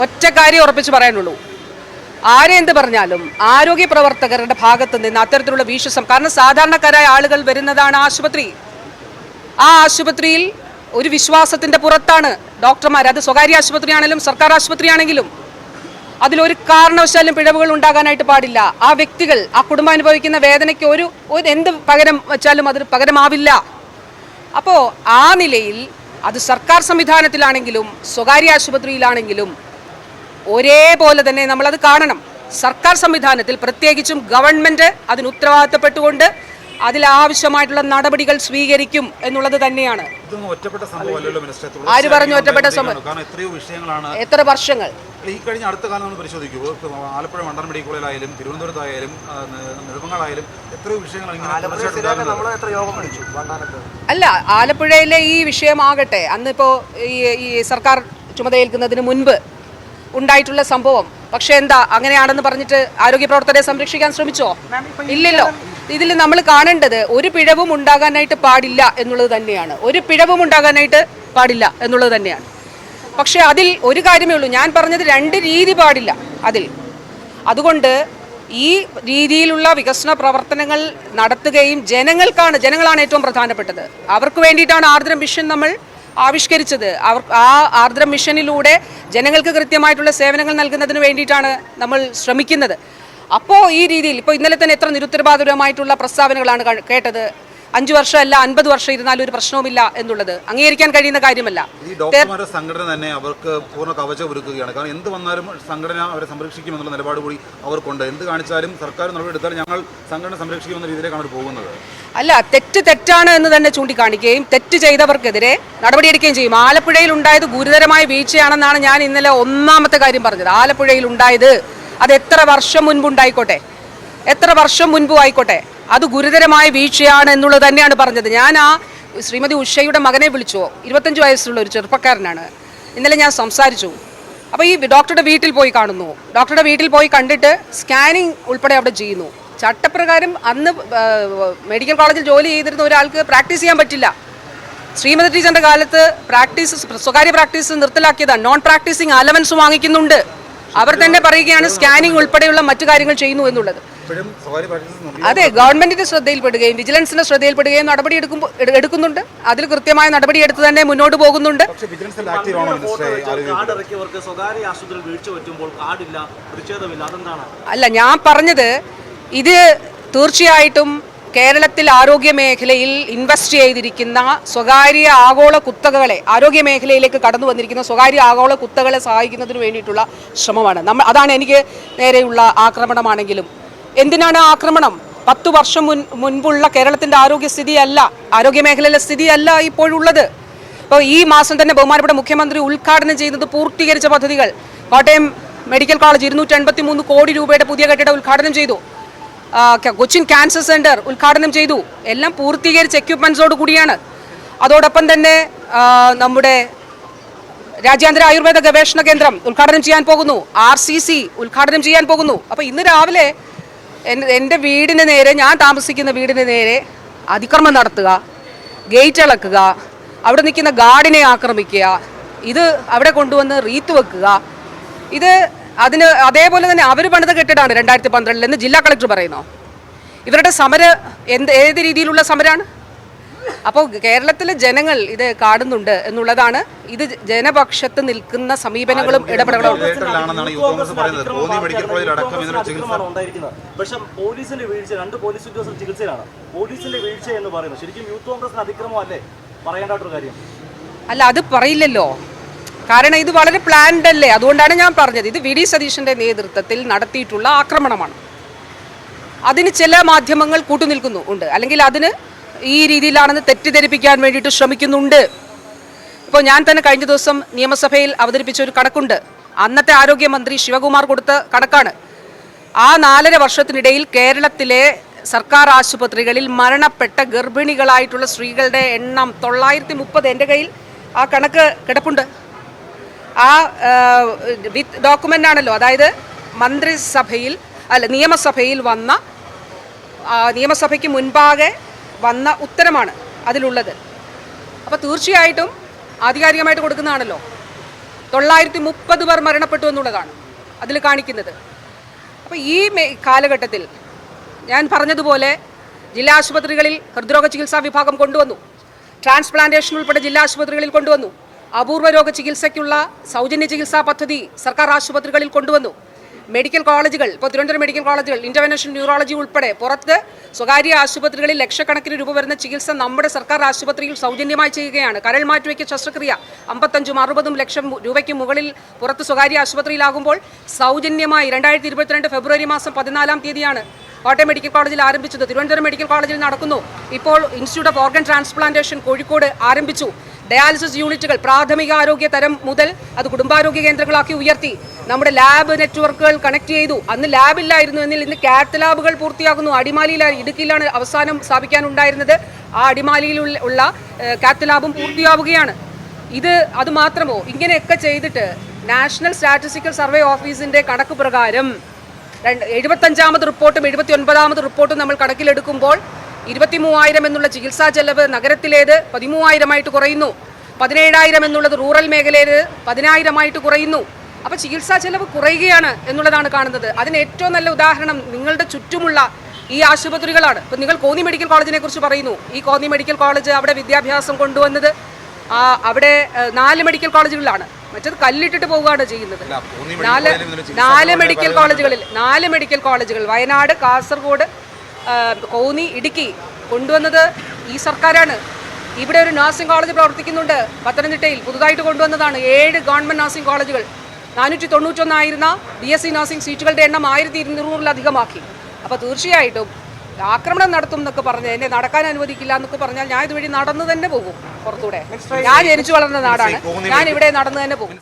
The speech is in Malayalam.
ഒറ്റ കാര്യം ഉറപ്പിച്ച് പറയാനുള്ളൂ. ആരെന്ത് പറഞ്ഞാലും ആരോഗ്യ പ്രവർത്തകരുടെ ഭാഗത്ത് നിന്ന് അത്തരത്തിലുള്ള വീഴ്ച, കാരണം സാധാരണക്കാരായ ആളുകൾ വരുന്നതാണ് ആശുപത്രി. ആ ആശുപത്രിയിൽ ഒരു വിശ്വാസത്തിൻ്റെ പുറത്താണ് ഡോക്ടർമാർ. അത് സ്വകാര്യ ആശുപത്രിയാണെങ്കിലും സർക്കാർ ആശുപത്രിയാണെങ്കിലും അതിലൊരു കാരണവശാലും പിഴവുകൾ ഉണ്ടാകാനായിട്ട് പാടില്ല. ആ വ്യക്തികൾ, ആ കുടുംബം അനുഭവിക്കുന്ന വേദനയ്ക്ക് ഒരു എന്ത് പകരം വെച്ചാലും അത് പകരമാവില്ല. അപ്പോൾ ആ നിലയിൽ അത് സർക്കാർ സംവിധാനത്തിലാണെങ്കിലും സ്വകാര്യ ആശുപത്രിയിലാണെങ്കിലും ഒരേപോലെ തന്നെ നമ്മളത് കാണണം. സർക്കാർ സംവിധാനത്തിൽ പ്രത്യേകിച്ചും ഗവൺമെൻറ് അതിന് ഉത്തരവാദിത്തപ്പെട്ടുകൊണ്ട് അതിലാവശ്യമായിട്ടുള്ള നടപടികൾ സ്വീകരിക്കും എന്നുള്ളത് തന്നെയാണ്. ആര് പറഞ്ഞു ഒറ്റപ്പെട്ട സംഭവം? എത്ര വർഷങ്ങൾ ഈ കഴിഞ്ഞ അടുത്ത കാലം നമ്മൾ പരിശോധിക്കൂ. ആലപ്പുഴ മണ്ടൻ മെഡിക്കൽ കോളേജിലായാലും തിരുവനന്തപുരത്തായാലും നെടുമങ്ങാടായാലും എത്രയോ വിഷയങ്ങൾ അല്ല, ആലപ്പുഴയിലെ ഈ വിഷയമാകട്ടെ, അന്നിപ്പോ ഈ സർക്കാർ ചുമതലയേൽക്കുന്നതിന് മുൻപ് ഉണ്ടായിട്ടുള്ള സംഭവം. പക്ഷെ എന്താ, അങ്ങനെയാണെന്ന് പറഞ്ഞിട്ട് ആരോഗ്യ പ്രവർത്തകരെ സംരക്ഷിക്കാൻ ശ്രമിച്ചോ? ഇല്ലല്ലോ. ഇതിൽ നമ്മൾ കാണേണ്ടത് ഒരു പിഴവും ഉണ്ടാകാനായിട്ട് പാടില്ല എന്നുള്ളത് തന്നെയാണ്. ഒരു പിഴവും ഉണ്ടാകാനായിട്ട് പാടില്ല എന്നുള്ളത് തന്നെയാണ്. പക്ഷെ അതിൽ ഒരു കാര്യമേ ഉള്ളൂ, ഞാൻ പറഞ്ഞത് രണ്ട് രീതി പാടില്ല അതിൽ. അതുകൊണ്ട് ഈ രീതിയിലുള്ള വികസന പ്രവർത്തനങ്ങൾ നടത്തുകയും ജനങ്ങളാണ് ഏറ്റവും പ്രധാനപ്പെട്ടത്. അവർക്ക് വേണ്ടിയിട്ടാണ് ആർദ്രം മിഷൻ നമ്മൾ ആവിഷ്കരിച്ചത്. ആ ആർദ്രം മിഷനിലൂടെ ജനങ്ങൾക്ക് കൃത്യമായിട്ടുള്ള സേവനങ്ങൾ നൽകുന്നതിന് വേണ്ടിയിട്ടാണ് നമ്മൾ ശ്രമിക്കുന്നത്. അപ്പോൾ ഈ രീതിയിൽ ഇപ്പോൾ ഇന്നലെ തന്നെ എത്ര നിരുത്തരവാദപരമായിട്ടുള്ള പ്രസ്താവനകളാണ് കേട്ടത്. 5 വർഷമല്ല 50 വർഷം ഇരുന്നാലും ഒരു പ്രശ്നവുമില്ല എന്നുള്ളത് അംഗീകരിക്കാൻ കഴിയുന്ന കാര്യമല്ല. ഈ ഡോക്ടർമാരുടെ സംഘടന തന്നെ അവർക്ക് പൂർണ്ണ കവചം ഒരുക്കുകയാണ്. കാരണം എന്ത് വന്നാലും സംഘടന അവരെ സംരക്ഷിക്കുമെന്നുള്ള നിലപാട് കൂടി അവർക്കുണ്ട്. എന്ത് കാണിച്ചാലും സർക്കാർ നടപടിയെടുത്താലും ഞങ്ങൾ സംഘടന സംരക്ഷിക്കുമെന്ന രീതിയിലേക്കാണ് അവർ പോകുന്നത്. അല്ല, തെറ്റാണ് എന്ന് തന്നെ ചൂണ്ടിക്കാണിക്കുകയും തെറ്റ് ചെയ്തവർക്കെതിരെ നടപടിയെടുക്കുകയും ചെയ്യും. ആലപ്പുഴയിൽ ഉണ്ടായത് ഗുരുതരമായ വീഴ്ചയാണെന്നാണ് ഞാൻ ഇന്നലെ ഒന്നാമത്തെ കാര്യം പറഞ്ഞത്. ആലപ്പുഴയിൽ ഉണ്ടായത് അത് എത്ര വർഷം മുൻപുണ്ടായിക്കോട്ടെ, എത്ര വർഷം മുൻപും ആയിക്കോട്ടെ, അത് ഗുരുതരമായ വീഴ്ചയാണ് എന്നുള്ളത് തന്നെയാണ് പറഞ്ഞത്. ഞാൻ ആ ശ്രീമതി ഉഷയുടെ മകനെ വിളിച്ചു. 25 വയസ്സുള്ള ഒരു ചെറുപ്പക്കാരനാണ്. ഇന്നലെ ഞാൻ സംസാരിച്ചു. അപ്പോൾ ഈ ഡോക്ടറുടെ വീട്ടിൽ പോയി കാണുന്നു. ഡോക്ടറുടെ വീട്ടിൽ പോയി കണ്ടിട്ട് സ്കാനിങ് ഉൾപ്പെടെ അവിടെ ചെയ്യുന്നു. ചട്ടപ്രകാരം അന്ന് മെഡിക്കൽ കോളേജിൽ ജോലി ചെയ്തിരുന്ന ഒരാൾക്ക് പ്രാക്ടീസ് ചെയ്യാൻ പറ്റില്ല. ശ്രീമതി ടീച്ചറിൻ്റെ കാലത്ത് സ്വകാര്യ പ്രാക്ടീസ് നിർത്തലാക്കിയതാണ്. നോൺ പ്രാക്ടീസിങ് അലവൻസ് വാങ്ങിക്കുന്നുണ്ട്. അവർ തന്നെ പറയുകയാണ് സ്കാനിങ് ഉൾപ്പെടെയുള്ള മറ്റു കാര്യങ്ങൾ ചെയ്യുന്നു എന്നുള്ളത്. അതെ, ഗവൺമെന്റിന്റെ ശ്രദ്ധയിൽപ്പെടുകയും വിജിലൻസിന്റെ ശ്രദ്ധയിൽപ്പെടുകയും നടപടി എടുക്കുന്നുണ്ട്. അതിൽ കൃത്യമായ നടപടി എടുത്ത് തന്നെ മുന്നോട്ട് പോകുന്നുണ്ട്. അല്ല, ഞാൻ പറഞ്ഞത് ഇത് തീർച്ചയായിട്ടും കേരളത്തിൽ ആരോഗ്യ മേഖലയിൽ ഇൻവെസ്റ്റ് ചെയ്തിരിക്കുന്ന സ്വകാര്യ ആഗോള കുത്തകകളെ, ആരോഗ്യ മേഖലയിലേക്ക് കടന്നു വന്നിരിക്കുന്ന സ്വകാര്യ ആഗോള കുത്തകളെ സഹായിക്കുന്നതിന് വേണ്ടിയിട്ടുള്ള ശ്രമമാണ്. അതാണ് എനിക്ക് നേരെയുള്ള ആക്രമണമാണെങ്കിലും. എന്തിനാണ് ആക്രമണം? 10 വർഷം മുൻപുള്ള കേരളത്തിൻ്റെ ആരോഗ്യ മേഖലയിലെ സ്ഥിതിയല്ല ഇപ്പോഴുള്ളത്. ഇപ്പോൾ ഈ മാസം തന്നെ ബഹുമാനപ്പെട്ട മുഖ്യമന്ത്രി ഉദ്ഘാടനം ചെയ്യുന്നത് പൂർത്തീകരിച്ച പദ്ധതികൾ. കോട്ടയം മെഡിക്കൽ കോളേജ് 253 കോടി രൂപയുടെ പുതിയ കെട്ടിടം ഉദ്ഘാടനം ചെയ്തു. കൊച്ചിൻ ക്യാൻസർ സെന്റർ ഉദ്ഘാടനം ചെയ്തു. എല്ലാം പൂർത്തീകരിച്ച എക്യുപ്മെന്റ്സോട് കൂടിയാണ്. അതോടൊപ്പം തന്നെ നമ്മുടെ രാജ്യാന്തര ആയുർവേദ ഗവേഷണ കേന്ദ്രം ഉദ്ഘാടനം ചെയ്യാൻ പോകുന്നു. RCC ഉദ്ഘാടനം ചെയ്യാൻ പോകുന്നു. അപ്പോൾ ഇന്ന് രാവിലെ എൻ്റെ വീടിന് നേരെ, ഞാൻ താമസിക്കുന്ന വീടിന് നേരെ അതിക്രമം നടത്തുക, ഗേറ്റ് ഇളക്കുക, അവിടെ നിൽക്കുന്ന ഗാർഡിനെ ആക്രമിക്കുക, ഇത് അവിടെ കൊണ്ടുവന്ന് റീത്ത് വെക്കുക, ഇത് അതേപോലെ തന്നെ അവർ പണിത കെട്ടിടമാണ് 2012 എന്ന് ജില്ലാ കളക്ടർ പറയുന്നു. ഇവരുടെ സമരം ഏത് രീതിയിലുള്ള സമരമാണ്? അപ്പോൾ കേരളത്തിലെ ജനങ്ങൾ ഇത് കാണുന്നുണ്ട് എന്നുള്ളതാണ്. ഇത് ജനപക്ഷത്ത് നിൽക്കുന്ന സമീപനങ്ങളും ഇടപെടലുകളും. പക്ഷേ പോലീസിന്റെ വീഴ്ച, 2 പോലീസ് ഉദ്യോഗസ്ഥർ ചികിത്സയിലാണ്. പോലീസിന്റെ വീഴ്ച എന്ന് പറയുന്നത് ശരിക്കും യൂത്ത് കോൺഗ്രസിന് അതിക്രമമല്ലേ പറയേണ്ടാത്തൊരു കാര്യം? അല്ല, അത് പറയില്ലല്ലോ. കാരണം ഇത് വളരെ പ്ലാൻഡ് അല്ലേ. അതുകൊണ്ടാണ് ഞാൻ പറഞ്ഞത് ഇത് VD സതീശൻ്റെ നേതൃത്വത്തിൽ നടത്തിയിട്ടുള്ള ആക്രമണമാണ്. അതിന് ചില മാധ്യമങ്ങൾ കൂട്ടുനിൽക്കുന്നുണ്ട്, അല്ലെങ്കിൽ അതിന് ഈ രീതിയിലാണെന്ന് തെറ്റിദ്ധരിപ്പിക്കാൻ വേണ്ടിയിട്ട് ശ്രമിക്കുന്നുണ്ട്. ഇപ്പോൾ ഞാൻ തന്നെ കഴിഞ്ഞ ദിവസം നിയമസഭയിൽ അവതരിപ്പിച്ച ഒരു കണക്കുണ്ട്. അന്നത്തെ ആരോഗ്യമന്ത്രി ശിവകുമാർ കൊടുത്ത കണക്കാണ്. ആ 4.5 വർഷത്തിനിടയിൽ കേരളത്തിലെ സർക്കാർ ആശുപത്രികളിൽ മരണപ്പെട്ട ഗർഭിണികളായിട്ടുള്ള സ്ത്രീകളുടെ എണ്ണം 930. എൻ്റെ കയ്യിൽ ആ കണക്ക് കിടപ്പുണ്ട്. ആ വിത്ത് ഡോക്യുമെൻ്റ് ആണല്ലോ. അതായത് നിയമസഭയിൽ വന്ന, നിയമസഭയ്ക്ക് മുൻപാകെ വന്ന ഉത്തരമാണ് അതിലുള്ളത്. അപ്പോൾ തീർച്ചയായിട്ടും ആധികാരികമായിട്ട് കൊടുക്കുന്നതാണല്ലോ. 930 പേർ മരണപ്പെട്ടു എന്നുള്ളതാണ് അതിൽ കാണിക്കുന്നത്. അപ്പോൾ ഈ കാലഘട്ടത്തിൽ ഞാൻ പറഞ്ഞതുപോലെ ജില്ലാ ആശുപത്രികളിൽ ഹൃദ്രോഗ ചികിത്സാ വിഭാഗം കൊണ്ടുവന്നു, ട്രാൻസ്പ്ലാന്റേഷൻ ഉൾപ്പെടെ ജില്ലാ ആശുപത്രികളിൽ കൊണ്ടുവന്നു, അപൂർവ രോഗ ചികിത്സയ്ക്കുള്ള സൗജന്യ ചികിത്സാ പദ്ധതി സർക്കാർ ആശുപത്രികളിൽ കൊണ്ടുവന്നു. മെഡിക്കൽ കോളേജുകൾ, ഇപ്പോൾ തിരുവനന്തപുരം മെഡിക്കൽ കോളേജുകൾ ഇൻ്റർവെൻഷൻ ന്യൂറോളജി ഉൾപ്പെടെ പുറത്ത് സ്വകാര്യ ആശുപത്രികളിൽ ലക്ഷക്കണക്കിന് രൂപ വരുന്ന ചികിത്സ നമ്മുടെ സർക്കാർ ആശുപത്രിയിൽ സൗജന്യമായി ചെയ്യുകയാണ്. കരൾ മാറ്റിവയ്ക്കൽ ശസ്ത്രക്രിയ 55-60 ലക്ഷം രൂപയ്ക്ക് മുകളിൽ പുറത്ത് സ്വകാര്യ ആശുപത്രിയിലാകുമ്പോൾ സൗജന്യമായി 2022 ഫെബ്രുവരി മാസം 14-ാം തീയതിയാണ് കോട്ടയം മെഡിക്കൽ കോളേജിൽ ആരംഭിച്ചത്. തിരുവനന്തപുരം മെഡിക്കൽ കോളേജിൽ നടക്കുന്നു. ഇപ്പോൾ institute of organ transplantation Kozhikode ആരംഭിച്ചു. ഡയാലിസിസ് യൂണിറ്റുകൾ പ്രാഥമിക ആരോഗ്യ തരം മുതൽ അത് കുടുംബാരോഗ്യ കേന്ദ്രങ്ങളാക്കി ഉയർത്തി. നമ്മുടെ ലാബ് നെറ്റ്വർക്കുകൾ കണക്ട് ചെയ്തു. അന്ന് ലാബില്ലായിരുന്നു എങ്കിൽ ഇന്ന് കാത്ത് ലാബുകൾ പൂർത്തിയാകുന്നു. അടിമാലിയിലാണ്, ഇടുക്കിയിലാണ് അവസാനം സ്ഥാപിക്കാനുണ്ടായിരുന്നത്. ആ അടിമാലിയിലുള്ള കാത്ത് ലാബും പൂർത്തിയാവുകയാണ്. അത് മാത്രമോ, ഇങ്ങനെയൊക്കെ ചെയ്തിട്ട് നാഷണൽ സ്റ്റാറ്റിസ്റ്റിക്കൽ സർവേ ഓഫീസിന്റെ കണക്ക് പ്രകാരം 75ാമത് റിപ്പോർട്ടും 79ാമത് റിപ്പോർട്ടും നമ്മൾ കണക്കിലെടുക്കുമ്പോൾ 23,000 എന്നുള്ള ചികിത്സാ ചെലവ് നഗരത്തിലേത് 13,000 കുറയുന്നു. 17,000 എന്നുള്ളത് റൂറൽ മേഖലയില് 10,000 കുറയുന്നു. അപ്പോൾ ചികിത്സാ ചെലവ് കുറയുകയാണ് എന്നുള്ളതാണ് കാണുന്നത്. അതിന് ഏറ്റവും നല്ല ഉദാഹരണം നിങ്ങളുടെ ചുറ്റുമുള്ള ഈ ആശുപത്രികളാണ്. ഇപ്പം നിങ്ങൾ കോന്നി മെഡിക്കൽ കോളേജിനെ കുറിച്ച് പറയുന്നു. ഈ കോന്നി മെഡിക്കൽ കോളേജ് അവിടെ വിദ്യാഭ്യാസം കൊണ്ടുവന്നത് അവിടെ 4 മെഡിക്കൽ കോളേജുകളിലാണ്. മറ്റത് കല്ലിട്ടിട്ട് പോവുകയാണ് ചെയ്യുന്നത്. 4 മെഡിക്കൽ കോളേജുകൾ വയനാട്, കാസർഗോഡ്, കോന്നി, ഇടുക്കി കൊണ്ടുവന്നത് ഈ സർക്കാരാണ്. ഇവിടെ ഒരു നഴ്സിംഗ് കോളേജ് പ്രവർത്തിക്കുന്നുണ്ട് പത്തനംതിട്ടയിൽ, പുതുതായിട്ട് കൊണ്ടുവന്നതാണ്. 7 ഗവൺമെന്റ് നഴ്സിംഗ് കോളേജുകൾ. 491 ആയിരുന്ന BSc നഴ്സിംഗ് സീറ്റുകളുടെ എണ്ണം 1200-ലധികമാക്കി. അപ്പോൾ തീർച്ചയായിട്ടും ആക്രമണം നടത്തും എന്നൊക്കെ പറഞ്ഞ് എന്നെ നടക്കാൻ അനുവദിക്കില്ല എന്നൊക്കെ പറഞ്ഞാൽ ഞാൻ ഇതുവഴി നടന്നു തന്നെ പോകും പുറത്തൂടെ. ഞാൻ ജനിച്ചു വളർന്ന നാടാണ്, ഞാൻ ഇവിടെ നടന്നു തന്നെ പോകും.